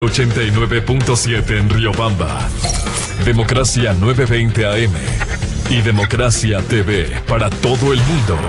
89.7 en Riobamba. Democracia 920 AM. Y Democracia TV para todo el mundo.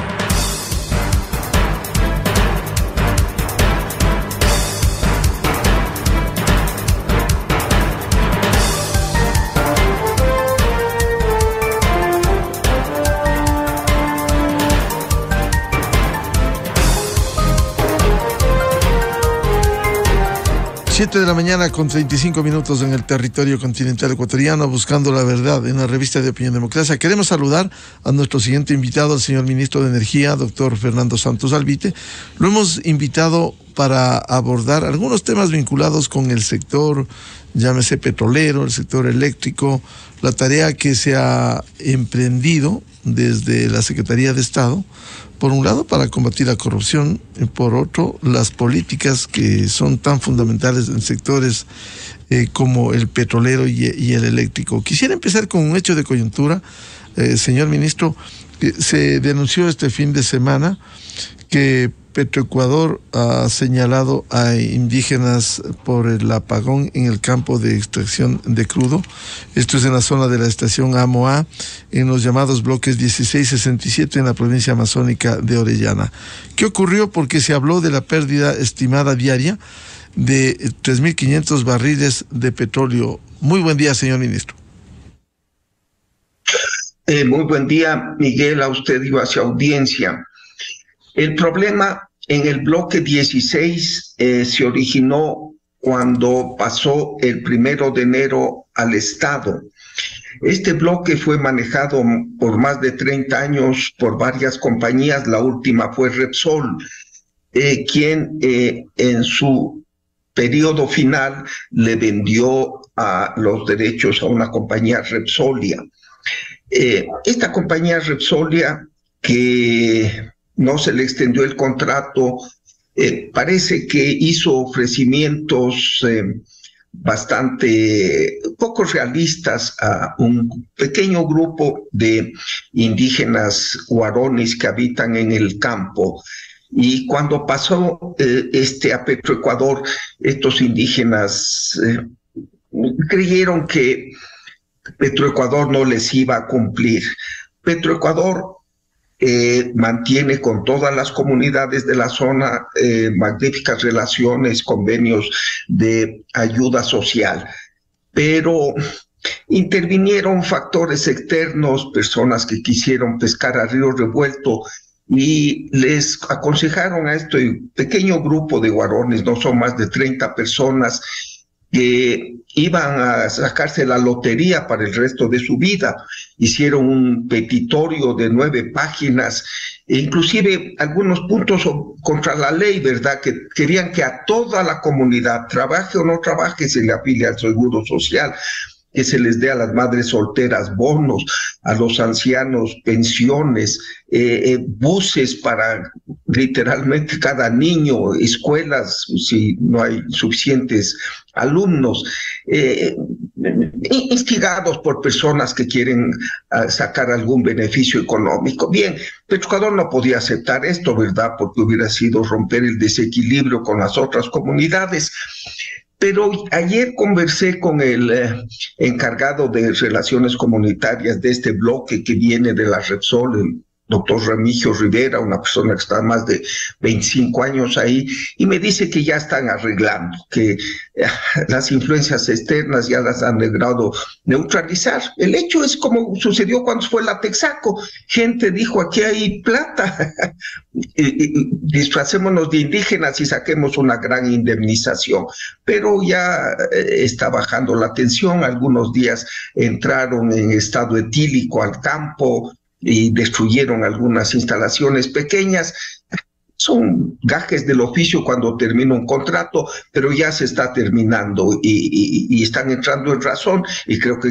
Siete de la mañana con 35 minutos en el territorio continental ecuatoriano, buscando la verdad en la revista de Opinión Democracia. Queremos saludar a nuestro siguiente invitado, al señor ministro de Energía, doctor Fernando Santos Albite. Lo hemos invitado para abordar algunos temas vinculados con el sector, llámese petrolero, el sector eléctrico, la tarea que se ha emprendido desde la Secretaría de Estado, por un lado, para combatir la corrupción, y por otro, las políticas que son tan fundamentales en sectores como el petrolero y el eléctrico. Quisiera empezar con un hecho de coyuntura, señor ministro. Se denunció este fin de semana que Petroecuador ha señalado a indígenas por el apagón en el campo de extracción de crudo. Esto es en la zona de la estación Amoa, en los llamados bloques 16 y 67 en la provincia amazónica de Orellana. ¿Qué ocurrió? Porque se habló de la pérdida estimada diaria de 3.500 barriles de petróleo. Muy buen día, señor ministro. Muy buen día, Miguel, a usted y a su audiencia. El problema en el bloque 16 se originó cuando pasó el 1 de enero al Estado. Este bloque fue manejado por más de 30 años por varias compañías. La última fue Repsol, quien en su periodo final le vendió los derechos a una compañía, Repsolia. Esta compañía Repsolia, que no se le extendió el contrato, parece que hizo ofrecimientos bastante poco realistas a un pequeño grupo de indígenas huarones que habitan en el campo. Y cuando pasó a Petroecuador, estos indígenas creyeron que Petroecuador no les iba a cumplir. Petroecuador mantiene con todas las comunidades de la zona magníficas relaciones, convenios de ayuda social, pero intervinieron factores externos, personas que quisieron pescar a río revuelto, y les aconsejaron a este pequeño grupo de huarones, no son más de 30 personas, que iban a sacarse la lotería para el resto de su vida. Hicieron un petitorio de 9 páginas, e inclusive algunos puntos contra la ley, ¿verdad? Que querían que a toda la comunidad, trabaje o no trabaje, se le afilie al seguro social, que se les dé a las madres solteras bonos, a los ancianos pensiones, buses para literalmente cada niño, escuelas si no hay suficientes alumnos, instigados por personas que quieren sacar algún beneficio económico. Bien, Petroecuador no podía aceptar esto, ¿verdad? Porque hubiera sido romper el desequilibrio con las otras comunidades. Pero ayer conversé con el encargado de relaciones comunitarias de este bloque que viene de la Repsol, el doctor Remigio Rivera, una persona que está más de 25 años ahí, y me dice que ya están arreglando, que las influencias externas ya las han logrado neutralizar. El hecho es como sucedió cuando fue la Texaco. Gente dijo, aquí hay plata, disfracémonos de indígenas y saquemos una gran indemnización. Pero ya está bajando la tensión. Algunos días entraron en estado etílico al campo y destruyeron algunas instalaciones pequeñas. Son gajes del oficio cuando termina un contrato, pero ya se está terminando y están entrando en razón, y creo que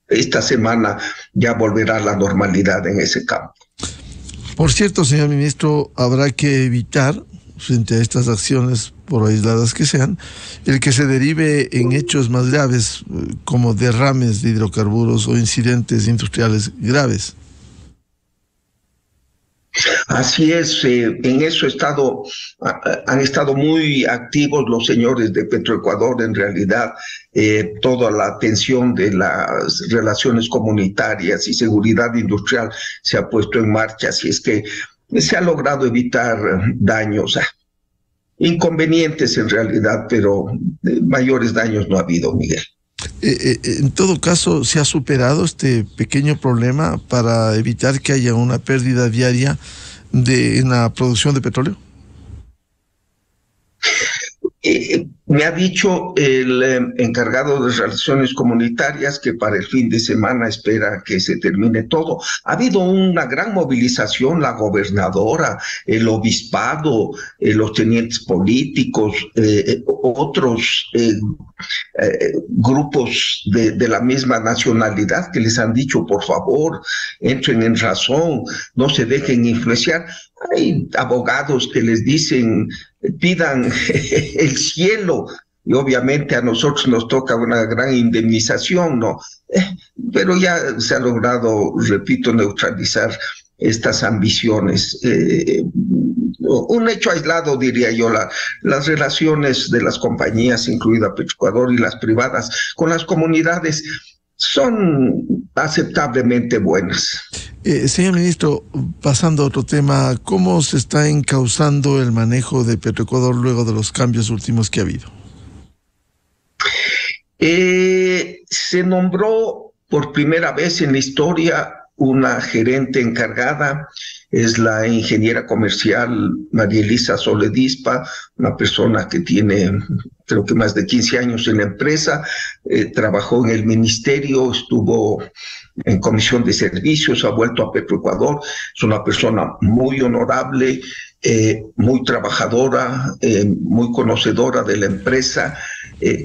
esta semana ya volverá a la normalidad en ese campo. Por cierto, señor ministro, habrá que evitar, frente a estas acciones, por aisladas que sean, el que se derive en hechos más graves, como derrames de hidrocarburos o incidentes industriales graves. Así es, en eso han estado muy activos los señores de Petroecuador. En realidad, toda la atención de las relaciones comunitarias y seguridad industrial se ha puesto en marcha, así es que se ha logrado evitar daños, inconvenientes en realidad, pero mayores daños no ha habido, Miguel. En todo caso, ¿se ha superado este pequeño problema para evitar que haya una pérdida diaria en la producción de petróleo? Me ha dicho el encargado de Relaciones Comunitarias que para el fin de semana espera que se termine todo. Ha habido una gran movilización, la gobernadora, el obispado, los tenientes políticos, otros grupos de la misma nacionalidad que les han dicho, por favor, entren en razón, no se dejen influenciar. Hay abogados que les dicen, pidan el cielo, y obviamente a nosotros nos toca una gran indemnización, ¿no? Pero ya se ha logrado, repito, neutralizar estas ambiciones. Un hecho aislado, diría yo, las relaciones de las compañías, incluida Petroecuador, y las privadas con las comunidades son aceptablemente buenas. Señor ministro, pasando a otro tema, ¿cómo se está encauzando el manejo de Petroecuador luego de los cambios últimos que ha habido? Se nombró por primera vez en la historia una gerente encargada, es la ingeniera comercial María Elisa Soledispa, una persona que tiene creo que más de 15 años en la empresa, trabajó en el ministerio, estuvo en comisión de servicios, ha vuelto a Petroecuador, es una persona muy honorable, muy trabajadora, muy conocedora de la empresa.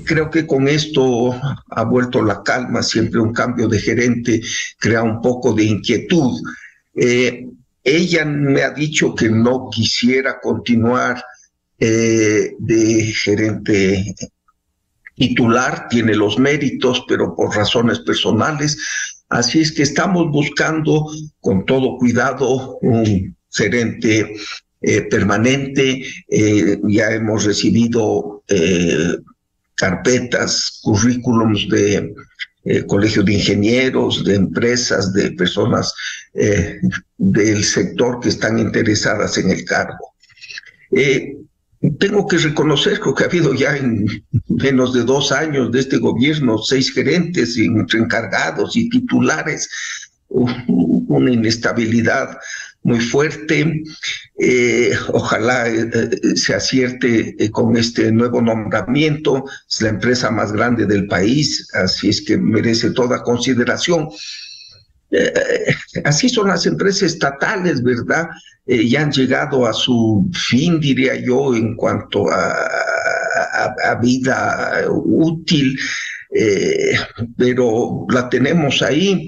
Creo que con esto ha vuelto la calma. Siempre un cambio de gerente crea un poco de inquietud. Ella me ha dicho que no quisiera continuar de gerente titular, tiene los méritos, pero por razones personales. Así es que estamos buscando con todo cuidado un gerente permanente. Ya hemos recibido carpetas, currículums de colegio de ingenieros, de empresas, de personas del sector que están interesadas en el cargo. Tengo que reconocer que ha habido ya en menos de 2 años de este gobierno 6 gerentes entre encargados y titulares, una inestabilidad muy fuerte. Ojalá se acierte con este nuevo nombramiento. Es la empresa más grande del país, así es que merece toda consideración. Así son las empresas estatales, ¿verdad? Ya han llegado a su fin, diría yo, en cuanto a vida útil, pero la tenemos ahí.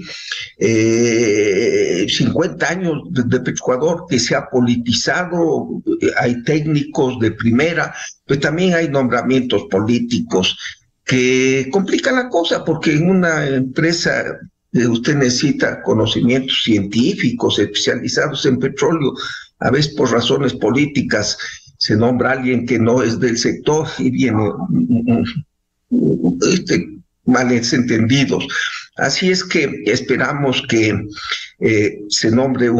50 años de Petroecuador que se ha politizado, hay técnicos de primera, pero también hay nombramientos políticos que complican la cosa, porque en una empresa usted necesita conocimientos científicos especializados en petróleo. A veces por razones políticas se nombra a alguien que no es del sector y viene malentendidos. Así es que esperamos que se nombre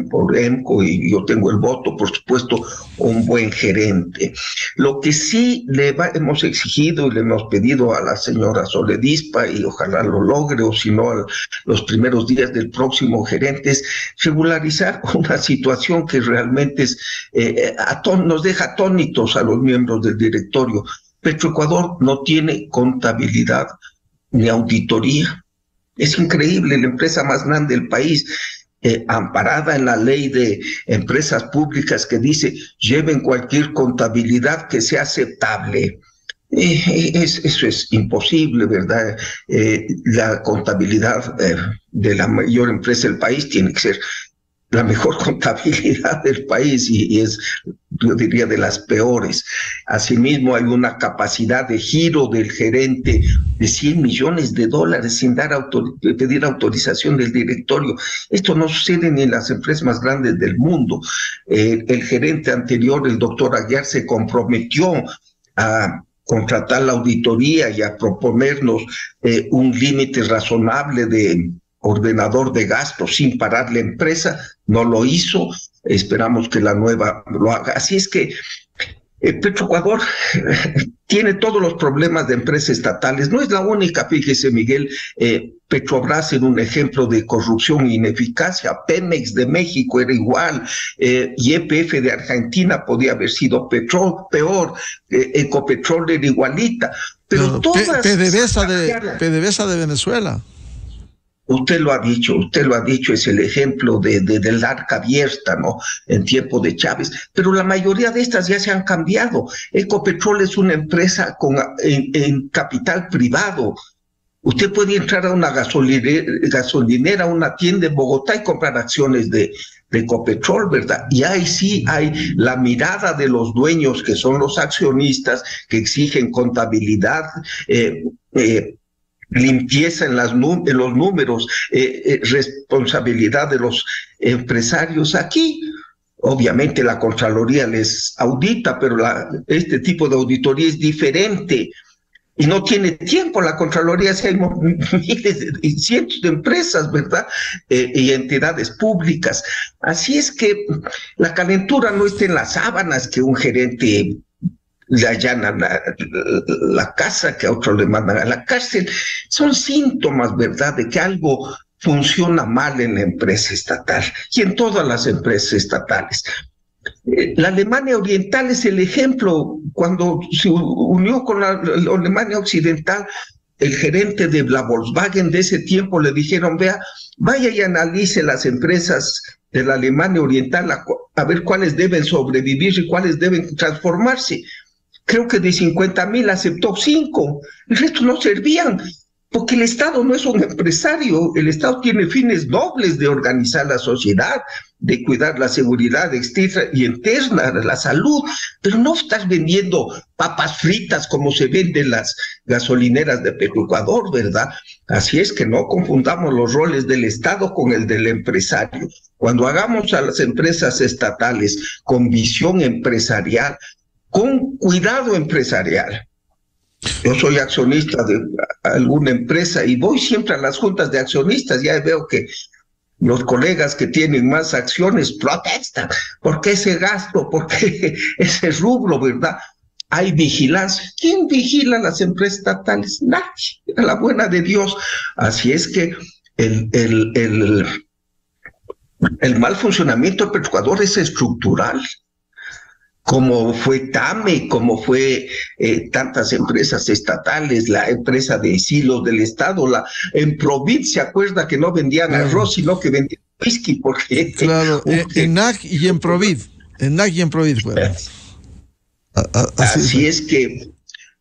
por EMCO, y yo tengo el voto, por supuesto, un buen gerente. Lo que sí hemos exigido y le hemos pedido a la señora Soledispa, y ojalá lo logre, o si no, los primeros días del próximo gerente, es regularizar una situación que realmente nos deja atónitos a los miembros del directorio. Petroecuador no tiene contabilidad ni auditoría. Es increíble, la empresa más grande del país, amparada en la ley de empresas públicas que dice lleven cualquier contabilidad que sea aceptable. Eso es imposible, ¿verdad? La contabilidad de la mayor empresa del país tiene que ser la mejor contabilidad del país y es, yo diría, de las peores. Asimismo, hay una capacidad de giro del gerente de $100 millones sin pedir autorización del directorio. Esto no sucede ni en las empresas más grandes del mundo. El gerente anterior, el doctor Aguiar, se comprometió a contratar la auditoría y a proponernos un límite razonable de ordenador de gastos sin parar la empresa. No lo hizo, esperamos que la nueva lo haga. Así es que Petroecuador tiene todos los problemas de empresas estatales. No es la única, fíjese, Miguel. Petrobras era un ejemplo de corrupción e ineficacia. Pemex de México era igual. YPF de Argentina podía haber sido peor. Ecopetrol era igualita. Pero todas... PDVSA de Venezuela. Usted lo ha dicho, es el ejemplo del arca abierta, ¿no? En tiempo de Chávez, pero la mayoría de estas ya se han cambiado. Ecopetrol es una empresa en capital privado. Usted puede entrar a una gasolinera, una tienda en Bogotá y comprar acciones de Ecopetrol, ¿verdad? Y ahí sí hay la mirada de los dueños, que son los accionistas, que exigen contabilidad, limpieza en los números, responsabilidad de los empresarios. Aquí, obviamente, la Contraloría les audita, pero este tipo de auditoría es diferente y no tiene tiempo. La Contraloría, si hay miles y cientos de empresas, ¿verdad? Y entidades públicas. Así es que la calentura no está en las sábanas que un gerente le allanan la casa, que a otro le mandan a la cárcel. Son síntomas, ¿verdad?, de que algo funciona mal en la empresa estatal y en todas las empresas estatales. La Alemania Oriental es el ejemplo. Cuando se unió con la Alemania Occidental, el gerente de la Volkswagen de ese tiempo le dijeron: vaya y analice las empresas de la Alemania Oriental a ver cuáles deben sobrevivir y cuáles deben transformarse. Creo que de 50,000 aceptó 5, el resto no servían, porque el Estado no es un empresario. El Estado tiene fines nobles de organizar la sociedad, de cuidar la seguridad externa y interna, la salud, pero no estás vendiendo papas fritas como se venden las gasolineras de Petroecuador, ¿verdad? Así es que no confundamos los roles del Estado con el del empresario. Cuando hagamos a las empresas estatales con visión empresarial, con cuidado empresarial. Yo soy accionista de alguna empresa y voy siempre a las juntas de accionistas. Ya veo que los colegas que tienen más acciones protestan. ¿Por qué ese gasto? ¿Por qué ese rubro, verdad? Hay vigilancia. ¿Quién vigila las empresas estatales? Nadie. A la buena de Dios. Así es que el mal funcionamiento de Petroecuador es estructural. Como fue TAME, como fue tantas empresas estatales, la empresa de silos del Estado, en Provid, ¿se acuerda que no vendían arroz, sino que vendían whisky? Porque claro, en NAC y en Provid, bueno. Así es que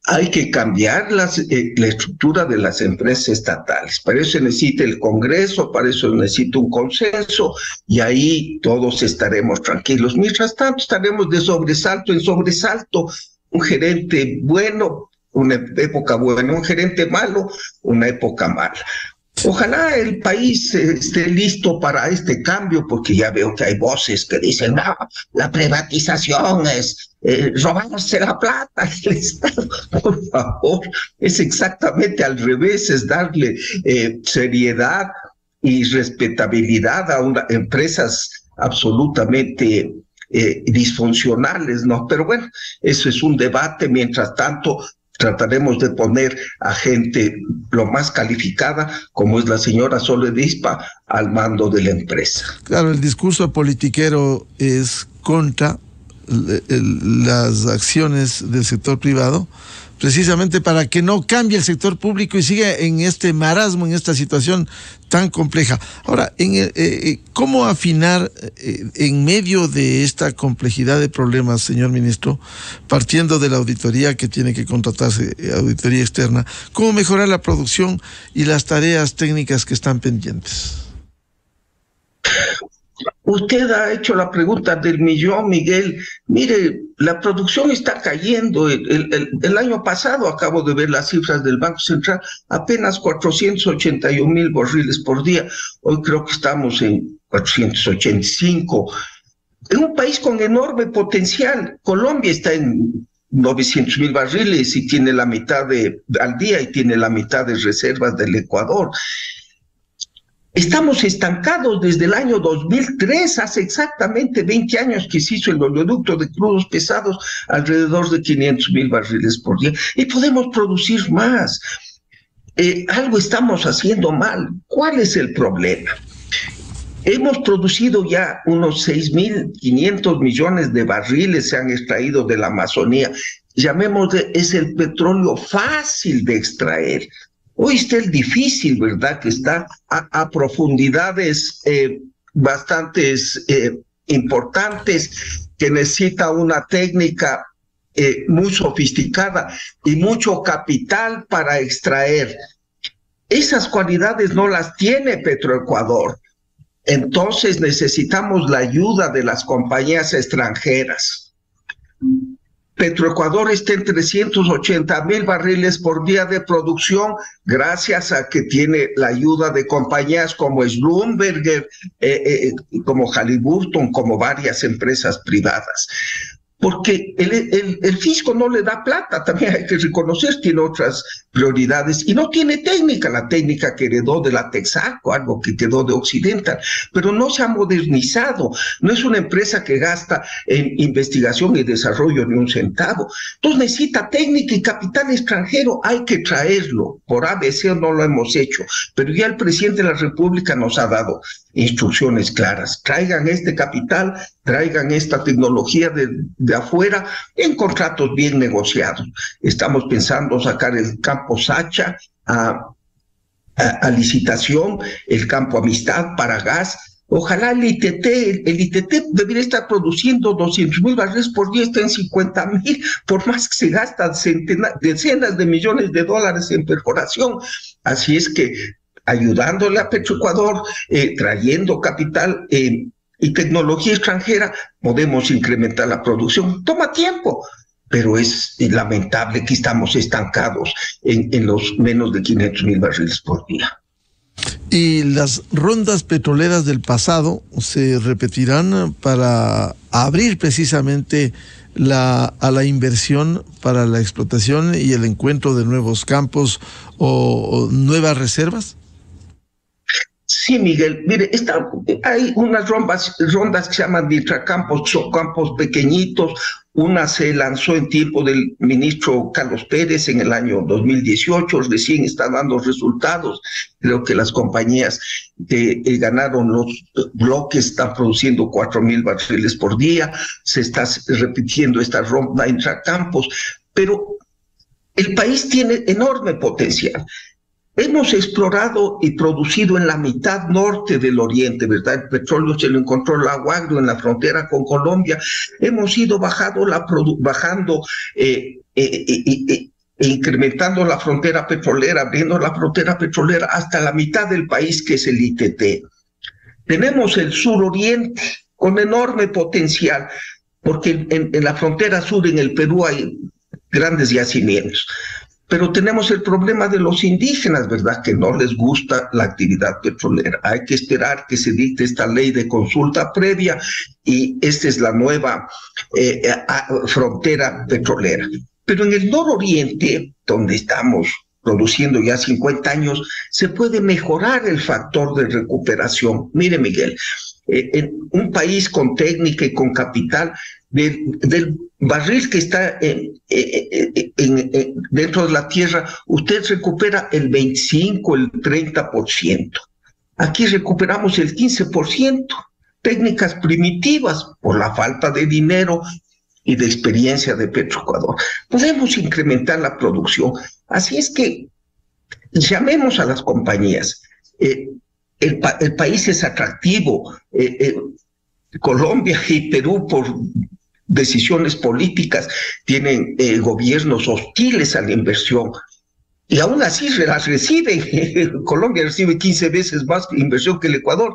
hay que cambiar la estructura de las empresas estatales. Para eso se necesita el Congreso, para eso se necesita un consenso, y ahí todos estaremos tranquilos. Mientras tanto, estaremos de sobresalto en sobresalto. Un gerente bueno, una época buena; un gerente malo, una época mala. Ojalá el país esté listo para este cambio, porque ya veo que hay voces que dicen: no, la privatización es robarse la plata del Estado. Por favor, es exactamente al revés, es darle seriedad y respetabilidad a empresas absolutamente disfuncionales, ¿no? Pero bueno, eso es un debate. Mientras tanto, trataremos de poner a gente lo más calificada, como es la señora Sole Dispa, al mando de la empresa. Claro, el discurso politiquero es contra las acciones del sector privado, precisamente para que no cambie el sector público y siga en este marasmo, en esta situación tan compleja. Ahora, ¿cómo afinar en medio de esta complejidad de problemas, señor ministro, partiendo de la auditoría que tiene que contratarse, auditoría externa, cómo mejorar la producción y las tareas técnicas que están pendientes? Usted ha hecho la pregunta del millón, Miguel. Mire, la producción está cayendo. El año pasado, acabo de ver las cifras del Banco Central, apenas 481,000 barriles por día. Hoy creo que estamos en 485. En un país con enorme potencial. Colombia está en 900,000 barriles y tiene la mitad al día y tiene la mitad de reservas del Ecuador. Estamos estancados desde el año 2003, hace exactamente 20 años que se hizo el oleoducto de crudos pesados, alrededor de 500,000 barriles por día, y podemos producir más. Algo estamos haciendo mal. ¿Cuál es el problema? Hemos producido ya unos 6,500 millones de barriles, se han extraído de la Amazonía. Llamémosle, es el petróleo fácil de extraer. Hoy está el difícil, ¿verdad? Que está a profundidades bastante importantes, que necesita una técnica muy sofisticada y mucho capital para extraer. Esas cualidades no las tiene Petroecuador. Entonces necesitamos la ayuda de las compañías extranjeras. Petroecuador está en 380,000 barriles por día de producción gracias a que tiene la ayuda de compañías como Schlumberger, como Halliburton, como varias empresas privadas. Porque el fisco no le da plata, también hay que reconocer, tiene otras prioridades y no tiene técnica, la técnica que heredó de la Texaco, algo que quedó de Occidental, pero no se ha modernizado, no es una empresa que gasta en investigación y desarrollo ni un centavo. Entonces necesita técnica y capital extranjero, hay que traerlo, por ABC no lo hemos hecho, pero ya el presidente de la República nos ha dado instrucciones claras, traigan este capital, traigan esta tecnología de afuera en contratos bien negociados. Estamos pensando sacar el campo Sacha a licitación, el campo Amistad para gas. Ojalá el ITT debería estar produciendo 200,000 barriles por día, está en 50,000, por más que se gastan decenas de millones de dólares en perforación. Así es que ayudándole a Petroecuador, trayendo capital y tecnología extranjera, podemos incrementar la producción. Toma tiempo, pero es lamentable que estamos estancados en los menos de 500,000 barriles por día. ¿Y las rondas petroleras del pasado se repetirán para abrir precisamente a la inversión para la explotación y el encuentro de nuevos campos o nuevas reservas? Sí, Miguel, mire, hay unas rondas que se llaman intracampos, son campos pequeñitos. Una se lanzó en tiempo del ministro Carlos Pérez en el año 2018, recién está dando resultados. Creo que las compañías que ganaron los bloques están produciendo 4,000 barriles por día, se está repitiendo esta ronda intracampos, pero el país tiene enorme potencial. Hemos explorado y producido en la mitad norte del oriente, ¿verdad? El petróleo se lo encontró el Lago Agrio en la frontera con Colombia. Hemos ido bajando incrementando la frontera petrolera, abriendo la frontera petrolera hasta la mitad del país, que es el ITT. Tenemos el suroriente con enorme potencial, porque en la frontera sur, en el Perú, hay grandes yacimientos. Pero tenemos el problema de los indígenas, ¿verdad? Que no les gusta la actividad petrolera. Hay que esperar que se dicte esta ley de consulta previa y esta es la nueva frontera petrolera. Pero en el nororiente, donde estamos produciendo ya 50 años, se puede mejorar el factor de recuperación. Mire, Miguel, en un país con técnica y con capital, del barril que está dentro de la tierra, usted recupera el 25, el 30%. Aquí recuperamos el 15%. Técnicas primitivas por la falta de dinero y de experiencia de Petroecuador. Podemos incrementar la producción. Así es que llamemos a las compañías. El país es atractivo. Colombia y Perú, por decisiones políticas, tienen gobiernos hostiles a la inversión. Y aún así las recibe. Colombia recibe 15 veces más inversión que el Ecuador,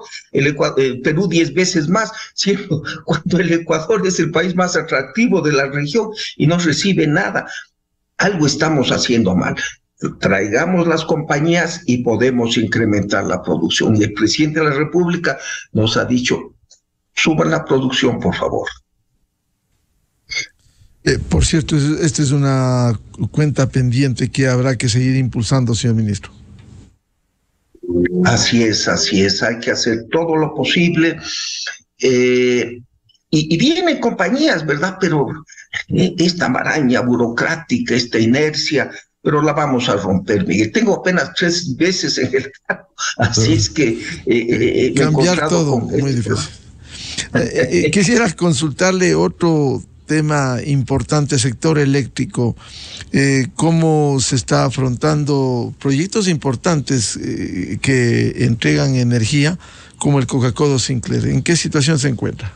Perú 10 veces más, ¿cierto? Cuando el Ecuador es el país más atractivo de la región y no recibe nada. Algo estamos haciendo mal. Traigamos las compañías y podemos incrementar la producción. Y el presidente de la República nos ha dicho, suban la producción, por favor. Por cierto, esta es una cuenta pendiente que habrá que seguir impulsando, señor ministro. Así es, hay que hacer todo lo posible. Y vienen compañías, ¿verdad? Pero esta maraña burocrática, esta inercia, pero la vamos a romper, Miguel. Tengo apenas 3 veces en el cargo, así es que... cambiar todo, muy difícil. Quisiera consultarle otro tema importante, sector eléctrico. ¿Cómo se está afrontando proyectos importantes que entregan energía, como el Coca-Cola Sinclair? ¿En qué situación se encuentra?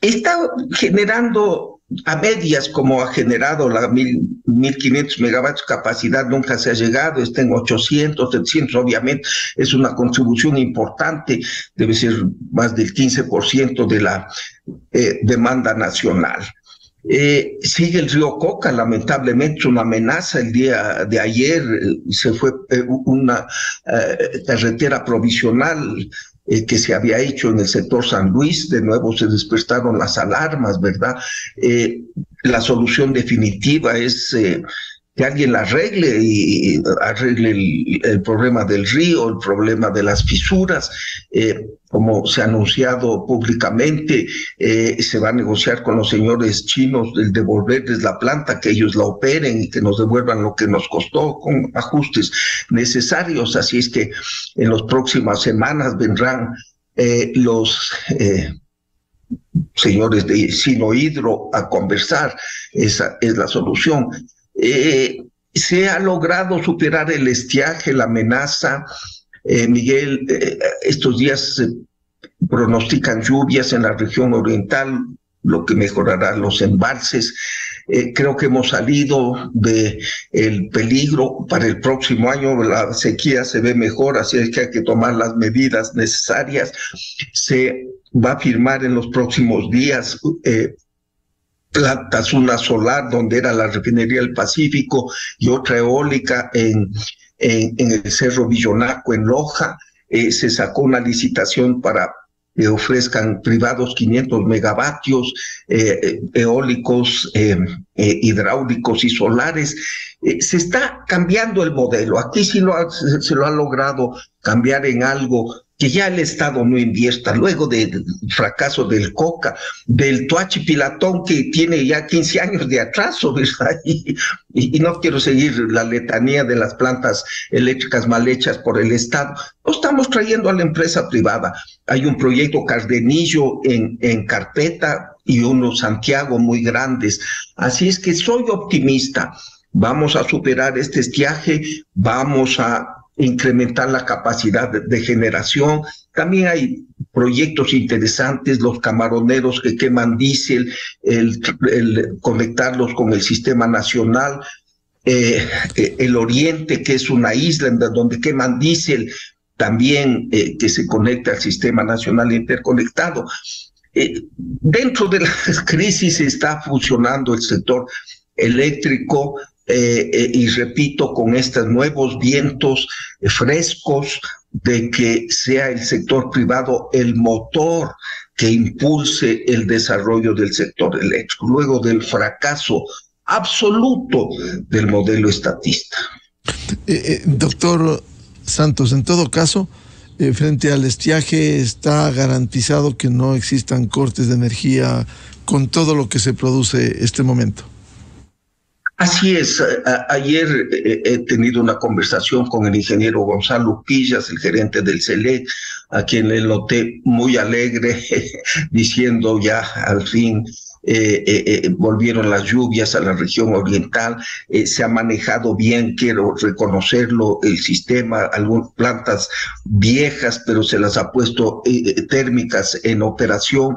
Está generando a medias, como ha generado la 1.500 megavatios capacidad, nunca se ha llegado, está en 800, 700, obviamente es una contribución importante, debe ser más del 15% de la demanda nacional. Sigue el río Coca, lamentablemente una amenaza. El día de ayer se fue una carretera provisional que se había hecho en el sector San Luis. De nuevo se despertaron las alarmas, ¿verdad? La solución definitiva es que alguien la arregle y arregle el problema del río, el problema de las fisuras. Como se ha anunciado públicamente, se va a negociar con los señores chinos el devolverles la planta, que ellos la operen y que nos devuelvan lo que nos costó con ajustes necesarios. Así es que en las próximas semanas vendrán los señores de Sinohidro a conversar. Esa es la solución. Se ha logrado superar el estiaje, la amenaza. Miguel, estos días se pronostican lluvias en la región oriental, lo que mejorará los embalses. Creo que hemos salido del peligro. Para el próximo año la sequía se ve mejor, así es que hay que tomar las medidas necesarias. Se va a firmar en los próximos días plantas, una solar donde era la refinería del Pacífico y otra eólica en el Cerro Villonaco, en Loja. Se sacó una licitación para que ofrezcan privados 500 megavatios, eólicos, hidráulicos y solares. Se está cambiando el modelo. Aquí sí se lo ha logrado cambiar en algo que ya el Estado no invierta, luego del fracaso del Coca, del Toachi Pilatón, que tiene ya 15 años de atraso, ¿verdad? Y no quiero seguir la letanía de las plantas eléctricas mal hechas por el Estado. Lo estamos trayendo a la empresa privada. Hay un proyecto Cardenillo en carpeta y uno Santiago muy grandes. Así es que soy optimista. Vamos a superar este estiaje, vamos a incrementar la capacidad de generación. También hay proyectos interesantes, los camaroneros que queman diésel, el conectarlos con el sistema nacional, el Oriente, que es una isla donde queman diésel, también que se conecta al sistema nacional interconectado. Dentro de la crisis está funcionando el sector eléctrico, y repito, con estos nuevos vientos frescos, de que sea el sector privado el motor que impulse el desarrollo del sector eléctrico, luego del fracaso absoluto del modelo estatista. Doctor Santos, en todo caso, frente al estiaje, ¿está garantizado que no existan cortes de energía con todo lo que se produce este momento? Así es. Ayer he tenido una conversación con el ingeniero Gonzalo Quillas, el gerente del CELEC, a quien le noté muy alegre, diciendo ya al fin volvieron las lluvias a la región oriental, se ha manejado bien, quiero reconocerlo, el sistema, algunas plantas viejas, pero se las ha puesto térmicas en operación.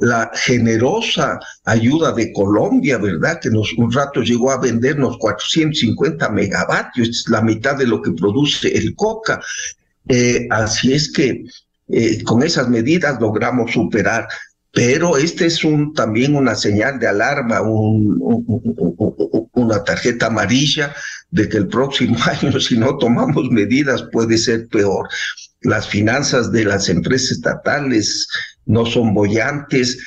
la generosa ayuda de Colombia, ¿verdad? Que un rato llegó a vendernos 450 megavatios, es la mitad de lo que produce el coca. Así es que con esas medidas logramos superar. Pero este es también una señal de alarma, una tarjeta amarilla de que el próximo año, si no tomamos medidas, puede ser peor. Las finanzas de las empresas estatales no son bollantes.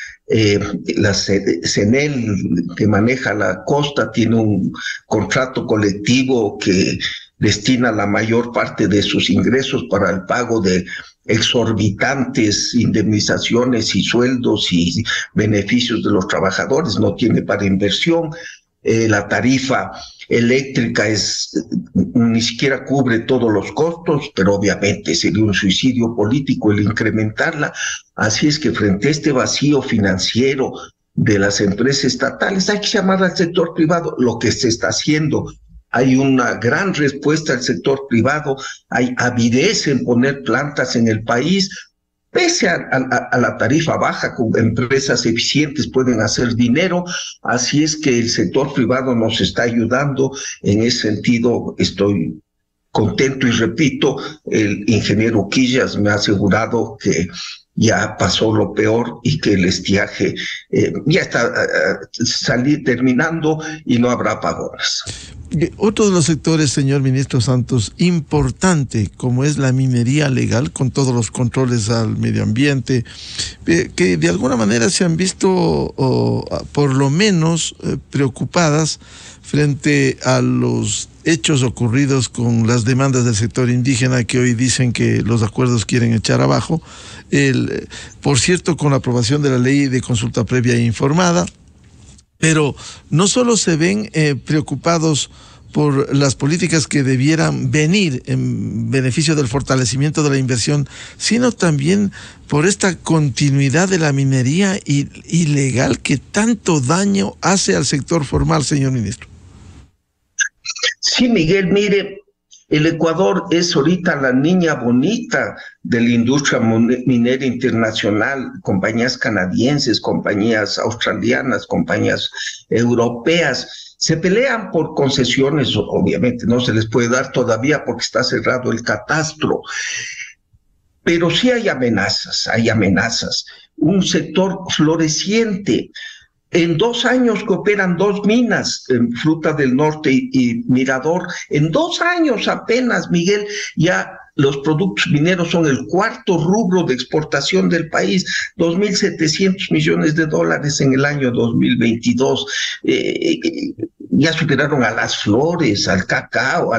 La CNEL, que maneja la costa, tiene un contrato colectivo que destina la mayor parte de sus ingresos para el pago de exorbitantes indemnizaciones y sueldos y beneficios de los trabajadores, no tiene para inversión. La tarifa eléctrica ni siquiera cubre todos los costos, pero obviamente sería un suicidio político el incrementarla. Así es que frente a este vacío financiero de las empresas estatales, hay que llamar al sector privado. Lo que se está haciendo, hay una gran respuesta al sector privado, hay avidez en poner plantas en el país. Pese a la tarifa baja, con empresas eficientes pueden hacer dinero, así es que el sector privado nos está ayudando. En ese sentido estoy contento y repito, el ingeniero Quillas me ha asegurado que ya pasó lo peor y que el estiaje ya está terminando y no habrá apagones. Otro de los sectores, señor ministro Santos, importante, como es la minería legal, con todos los controles al medio ambiente, que de alguna manera se han visto, por lo menos, preocupadas frente a los hechos ocurridos con las demandas del sector indígena, que hoy dicen que los acuerdos quieren echar abajo. Por cierto, con la aprobación de la ley de consulta previa e informada, pero no solo se ven preocupados por las políticas que debieran venir en beneficio del fortalecimiento de la inversión, sino también por esta continuidad de la minería ilegal que tanto daño hace al sector formal, señor ministro. Sí, Miguel, mire, el Ecuador es ahorita la niña bonita de la industria minera internacional, compañías canadienses, compañías australianas, compañías europeas, se pelean por concesiones, obviamente no se les puede dar todavía porque está cerrado el catastro, pero sí hay amenazas, un sector floreciente. En 2 años que operan 2 minas, en Fruta del Norte y Mirador. En 2 años apenas, Miguel, ya los productos mineros son el 4º rubro de exportación del país, $2.700 millones en el año 2022. Ya superaron a las flores, al cacao,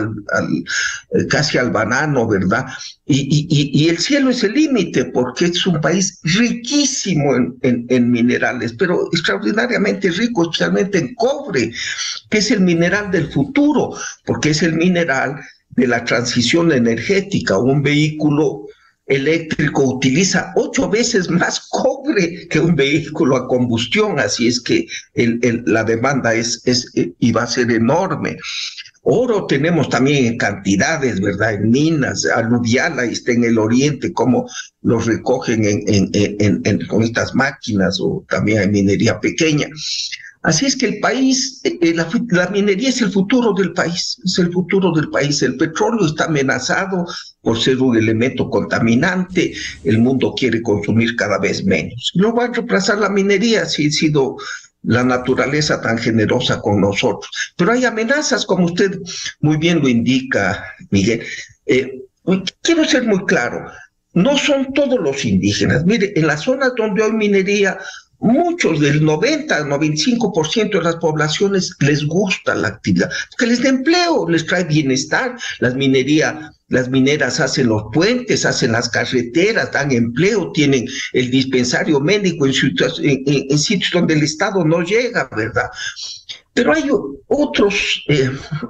casi al banano, ¿verdad? Y el cielo es el límite, porque es un país riquísimo en minerales, pero extraordinariamente rico, especialmente en cobre, que es el mineral del futuro, porque es el mineral de la transición energética. Un vehículo eléctrico utiliza 8 veces más cobre que un vehículo a combustión, así es que la demanda y va a ser enorme. Oro tenemos también en cantidades, ¿verdad? En minas, aluvial, ahí está en el oriente, como los recogen con estas máquinas, o también hay minería pequeña. Así es que el país, la minería es el futuro del país, El petróleo está amenazado por ser un elemento contaminante, el mundo quiere consumir cada vez menos. No va a reemplazar la minería si ha sido la naturaleza tan generosa con nosotros. Pero hay amenazas, como usted muy bien lo indica, Miguel. Quiero ser muy claro, no son todos los indígenas. Mire, en las zonas donde hay minería, muchos, del 90-95% de las poblaciones les gusta la actividad, porque les da empleo, les trae bienestar. Las mineras hacen los puentes, hacen las carreteras, dan empleo, tienen el dispensario médico en sitios donde el Estado no llega, ¿verdad? Pero hay otros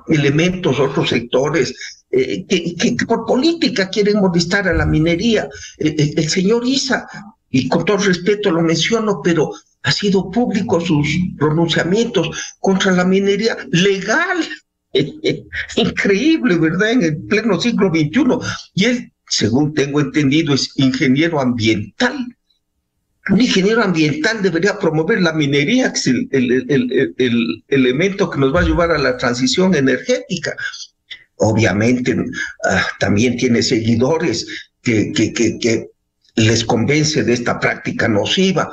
elementos, otros sectores que por política quieren molestar a la minería. El señor Issa, y con todo respeto lo menciono, pero ha sido público sus pronunciamientos contra la minería legal. Increíble, ¿verdad? En el pleno siglo XXI. Y él, según tengo entendido, es ingeniero ambiental. un ingeniero ambiental debería promover la minería, que es el elemento que nos va a ayudar a la transición energética. Obviamente, también tiene seguidores que les convence de esta práctica nociva.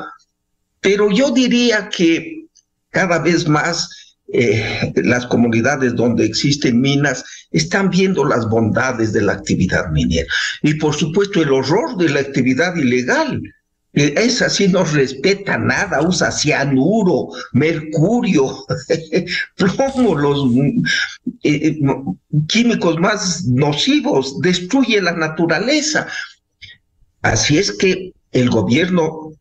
Pero yo diría que cada vez más las comunidades donde existen minas están viendo las bondades de la actividad minera. Y por supuesto el horror de la actividad ilegal. Esa sí no respeta nada, usa cianuro, mercurio, plomo, los químicos más nocivos, destruye la naturaleza. Así es que el gobierno,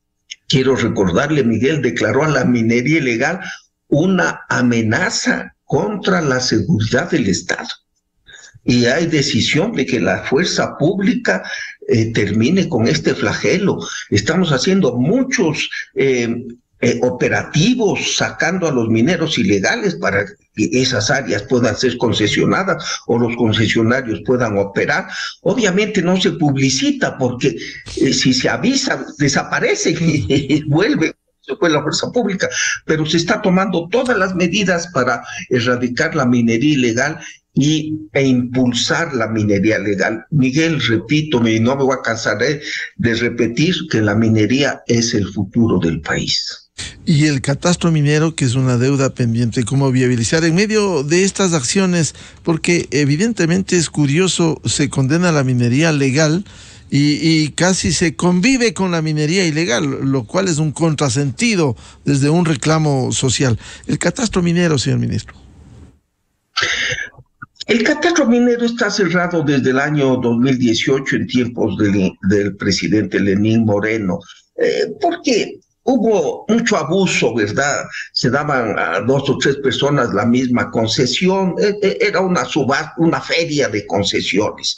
quiero recordarle, Miguel, declaró a la minería ilegal una amenaza contra la seguridad del Estado. Y hay decisión de que la fuerza pública termine con este flagelo. Estamos haciendo muchos operativos sacando a los mineros ilegales para que esas áreas puedan ser concesionadas o los concesionarios puedan operar. Obviamente no se publicita porque si se avisa desaparecen y vuelven. Se fue la fuerza pública, pero se está tomando todas las medidas para erradicar la minería ilegal e impulsar la minería legal. Miguel, repito, y no me voy a cansar de repetir que la minería es el futuro del país. Y el catastro minero, que es una deuda pendiente, ¿cómo viabilizar en medio de estas acciones? Porque evidentemente es curioso, se condena la minería legal y casi se convive con la minería ilegal, lo cual es un contrasentido desde un reclamo social. El catastro minero, señor ministro. El catastro minero está cerrado desde el año 2018 en tiempos del presidente Lenín Moreno, porque hubo mucho abuso, ¿verdad? Se daban a 2 o 3 personas la misma concesión, era una feria de concesiones.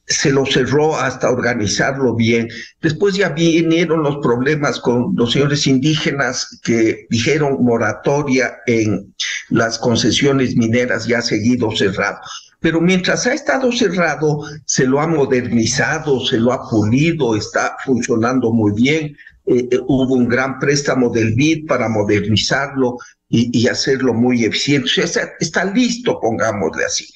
Se lo cerró hasta organizarlo bien. Después ya vinieron los problemas con los señores indígenas que dijeron moratoria en las concesiones mineras, ya ha seguido cerrado. Pero mientras ha estado cerrado, se lo ha modernizado, se lo ha pulido, está funcionando muy bien. Hubo un gran préstamo del BID para modernizarlo y hacerlo muy eficiente. O sea, está listo, pongámosle así.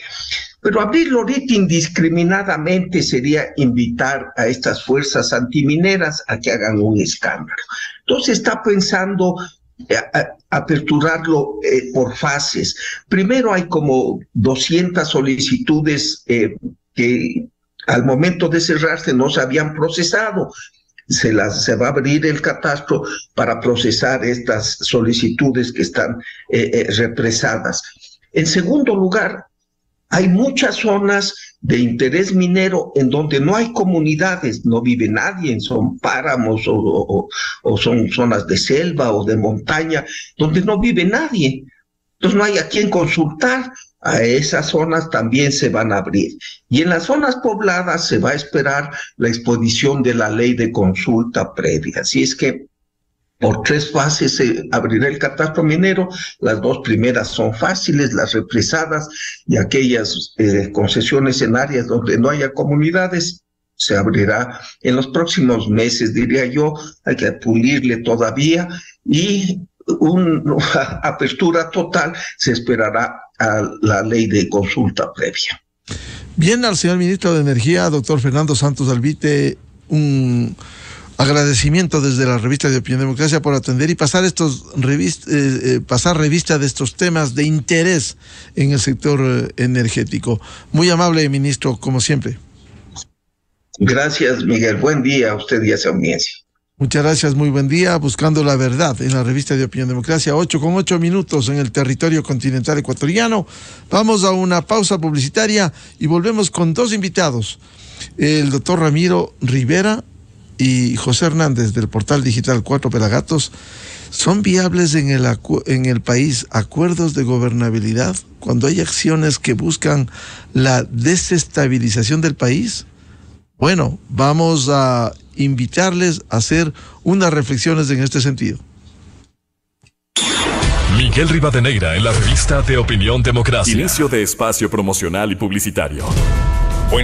Pero abrirlo ahorita indiscriminadamente sería invitar a estas fuerzas antimineras a que hagan un escándalo. Entonces está pensando aperturarlo por fases. Primero hay como 200 solicitudes que al momento de cerrarse no se habían procesado. Se va a abrir el catastro para procesar estas solicitudes que están represadas. En segundo lugar, hay muchas zonas de interés minero en donde no hay comunidades, no vive nadie, son páramos o son zonas de selva o de montaña, donde no vive nadie. Entonces no hay a quien consultar. A esas zonas también se van a abrir. Y en las zonas pobladas se va a esperar la exposición de la ley de consulta previa. Así es que por 3 fases se abrirá el catastro minero. Las 2 primeras son fáciles, las represadas, y aquellas concesiones en áreas donde no haya comunidades se abrirá en los próximos meses, diría yo. Hay que pulirle todavía y una apertura total se esperará a la ley de consulta previa. Bien, al señor ministro de Energía, doctor Fernando Santos Albite, un agradecimiento desde la revista de Opinión Democracia por atender y pasar pasar revista de estos temas de interés en el sector energético. Muy amable, ministro, como siempre. Gracias, Miguel. Buen día a usted y a su audiencia. Muchas gracias, muy buen día. Buscando la verdad en la revista de Opinión Democracia, 8:08 en el territorio continental ecuatoriano. Vamos a una pausa publicitaria y volvemos con 2 invitados. El doctor Ramiro Rivera y José Hernández del portal digital 4 Pelagatos. ¿Son viables en el país acuerdos de gobernabilidad cuando hay acciones que buscan la desestabilización del país? Bueno, vamos a invitarles a hacer unas reflexiones en este sentido. Miguel Rivadeneira en la revista de Opinión Democracia. Inicio de espacio promocional y publicitario.